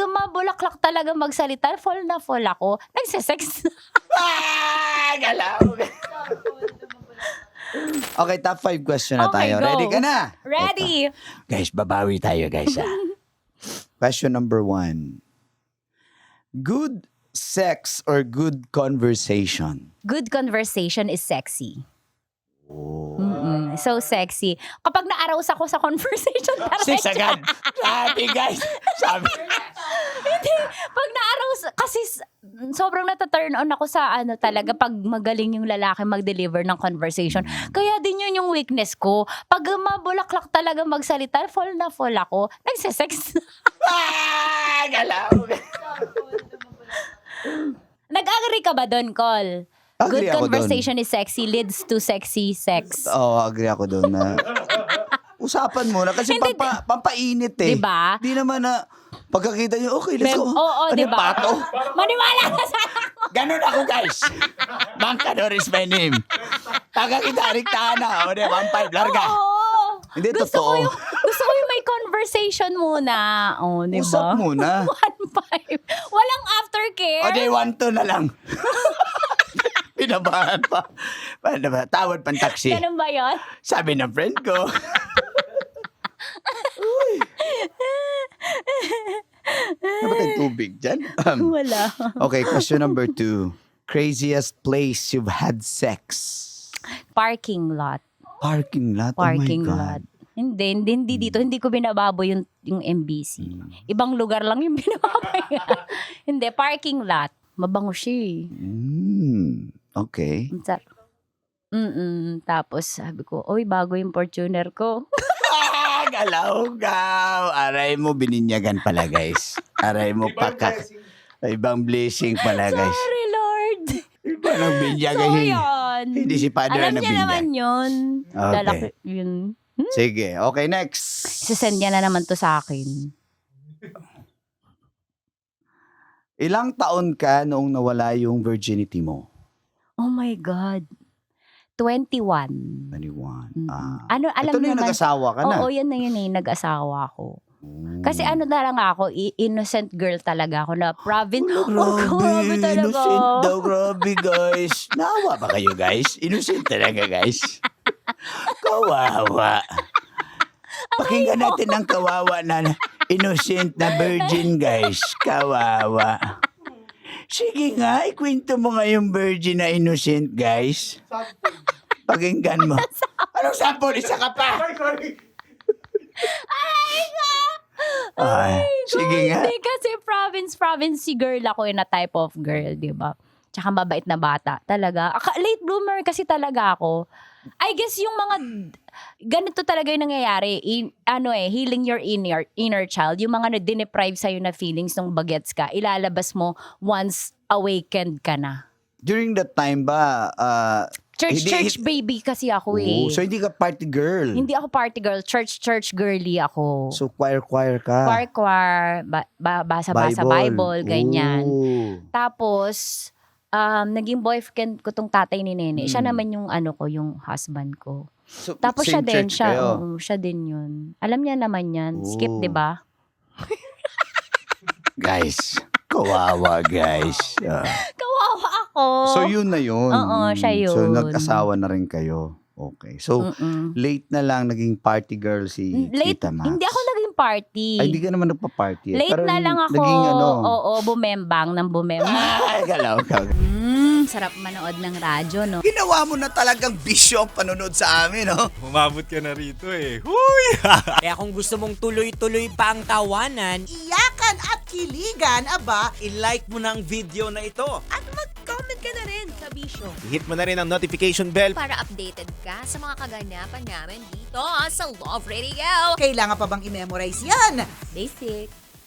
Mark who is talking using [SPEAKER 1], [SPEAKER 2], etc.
[SPEAKER 1] mabulaklak talaga magsalita, fall na fall ako. Nagsisex na.
[SPEAKER 2] Galaw. Okay, top 5 question na
[SPEAKER 1] Okay,
[SPEAKER 2] tayo.
[SPEAKER 1] go.
[SPEAKER 2] Ready ka na?
[SPEAKER 1] Ready.
[SPEAKER 2] Eto. Guys, babawi tayo guys. Question number 1. Good sex or good conversation?
[SPEAKER 1] Good conversation is sexy.
[SPEAKER 2] Oh.
[SPEAKER 1] So sexy. Kapag na-arouse ako sa conversation,
[SPEAKER 2] Six agad. Sabi guys. Sabi.
[SPEAKER 1] Hindi. Pag na-arouse, kasi sobrang nata-turn on ako sa talaga pag magaling yung lalaki mag-deliver ng conversation. Kaya din yun yung weakness ko. Pag mabulaklak talaga magsalita, fall na fall ako. Nagsisex na.
[SPEAKER 2] Galaw.
[SPEAKER 1] Nag-agree ka ba doon, Col?
[SPEAKER 2] Agree
[SPEAKER 1] Good
[SPEAKER 2] ako
[SPEAKER 1] conversation is sexy leads to sexy sex.
[SPEAKER 2] Oo, agree ako doon na usapan mo na kasi
[SPEAKER 1] Hindi,
[SPEAKER 2] pampainit eh.
[SPEAKER 1] Diba?
[SPEAKER 2] Di naman na pagkakita niyo, okay, let's go.
[SPEAKER 1] Oo,
[SPEAKER 2] Ano
[SPEAKER 1] diba?
[SPEAKER 2] pato?
[SPEAKER 1] Maniwala ka sa
[SPEAKER 2] Ganon ako guys. Bangkador is my name. Pagkakita, riktahan na. O, 1-5, larga.
[SPEAKER 1] Oo.
[SPEAKER 2] Hindi,
[SPEAKER 1] Gusto
[SPEAKER 2] totoo.
[SPEAKER 1] gusto ko yung may conversation muna. Oh, diba?
[SPEAKER 2] Usap muna.
[SPEAKER 1] 1-5. Walang aftercare.
[SPEAKER 2] O, 1-2 na lang. Pinabahan pa. Paano ba? Tawad pang taxi.
[SPEAKER 1] Ganun ba yun?
[SPEAKER 2] Sabi ng friend ko. Dapat yung tubig dyan?
[SPEAKER 1] Wala.
[SPEAKER 2] Okay, question number 2. Craziest place you've had sex?
[SPEAKER 1] Parking lot.
[SPEAKER 2] Parking lot?
[SPEAKER 1] Parking
[SPEAKER 2] oh my
[SPEAKER 1] lot.
[SPEAKER 2] God.
[SPEAKER 1] Hindi dito. Hindi ko binababo yung MBC. Ibang lugar lang yung binababoy. Hindi, parking lot. Mabango siya eh.
[SPEAKER 2] Okay.
[SPEAKER 1] Tapos sabi ko, oy, bago yung Fortuner ko.
[SPEAKER 2] Galaw-gaw. Aray mo, bininyagan pala, guys. Aray mo, ibang blessing pala, guys.
[SPEAKER 1] Sorry, Lord.
[SPEAKER 2] Iba nang binyagan.
[SPEAKER 1] So, yun.
[SPEAKER 2] Hindi si Padre
[SPEAKER 1] Alam
[SPEAKER 2] na
[SPEAKER 1] niya
[SPEAKER 2] binyag.
[SPEAKER 1] naman yun.
[SPEAKER 2] Okay.
[SPEAKER 1] Lalaki, yun.
[SPEAKER 2] Sige. Okay, next.
[SPEAKER 1] Sisend niya na naman to sa akin.
[SPEAKER 2] Ilang taon ka noong nawala yung virginity mo?
[SPEAKER 1] Oh my God. 21.
[SPEAKER 2] 21.
[SPEAKER 1] Ano, alam
[SPEAKER 2] ito na yung
[SPEAKER 1] naman.
[SPEAKER 2] nag-asawa ka na.
[SPEAKER 1] Oo, yan na yun eh. Nag-asawa ko.
[SPEAKER 2] Oh.
[SPEAKER 1] Kasi na lang ako, innocent girl talaga ako na province.
[SPEAKER 2] Grabe,
[SPEAKER 1] talaga.
[SPEAKER 2] innocent daw. Grabe, guys. Naawa ba kayo, guys? Innocent talaga, guys. Kawawa. Pakinggan natin ang kawawa na innocent na virgin, guys. Kawawa. Sige nga, ikwento mo nga yung virgin na innocent, guys. Pakinggan mo. Anong sample? Isa ka pa. Ay, sige nga.
[SPEAKER 1] Hindi kasi province si girl ako na type of girl, di ba? Tsaka mabait na bata. Talaga. Late bloomer kasi talaga ako. I guess yung mga ganito talaga yung nangyayari. Healing your inner child. Yung mga na-deprive sa'yo na feelings nung bagets ka, ilalabas mo once awakened ka na.
[SPEAKER 2] During that time ba,
[SPEAKER 1] Church baby kasi ako eh.
[SPEAKER 2] so hindi ka party girl.
[SPEAKER 1] Hindi ako party girl. Church girly ako.
[SPEAKER 2] So choir ka.
[SPEAKER 1] Choir, basa Bible, ganyan.
[SPEAKER 2] Oh.
[SPEAKER 1] Tapos, naging boyfriend ko tong tatay ni Nene. Siya naman yung yung husband ko.
[SPEAKER 2] So,
[SPEAKER 1] Tapos siya
[SPEAKER 2] same
[SPEAKER 1] din,
[SPEAKER 2] church kayo?
[SPEAKER 1] oo, siya din yun. Alam niya naman yan. Skip, di ba?
[SPEAKER 2] Guys, kawawa guys.
[SPEAKER 1] Kawawa ako.
[SPEAKER 2] So yun na yun.
[SPEAKER 1] Oo, siya yun.
[SPEAKER 2] So nag-asawa na rin kayo. Okay. So late na lang naging party girl si
[SPEAKER 1] Late,
[SPEAKER 2] Tita Max.
[SPEAKER 1] hindi ako naging party.
[SPEAKER 2] Ay, hindi ka naman nagpa-party.
[SPEAKER 1] Late
[SPEAKER 2] Pero
[SPEAKER 1] na lang ako,
[SPEAKER 2] naging
[SPEAKER 1] bumembang ng bumembang.
[SPEAKER 2] Ay, galaw ka.
[SPEAKER 1] Sarap manood ng radyo, no?
[SPEAKER 2] Ginawa mo na talagang bisyo ang panonood sa amin, no?
[SPEAKER 3] Umabot ka na rito eh. Huy!
[SPEAKER 4] Kaya kung gusto mong tuloy-tuloy pa ang tawanan,
[SPEAKER 5] Iyakan at kiligan, aba,
[SPEAKER 4] i-like mo na ang video na ito.
[SPEAKER 5] at mag-comment ka na rin sa Bisyo.
[SPEAKER 3] Hit mo na rin ang notification bell.
[SPEAKER 6] Para updated ka sa mga kaganapan namin dito sa Love Radio.
[SPEAKER 5] Kailangan pa bang i-memorize yan?
[SPEAKER 6] Basic.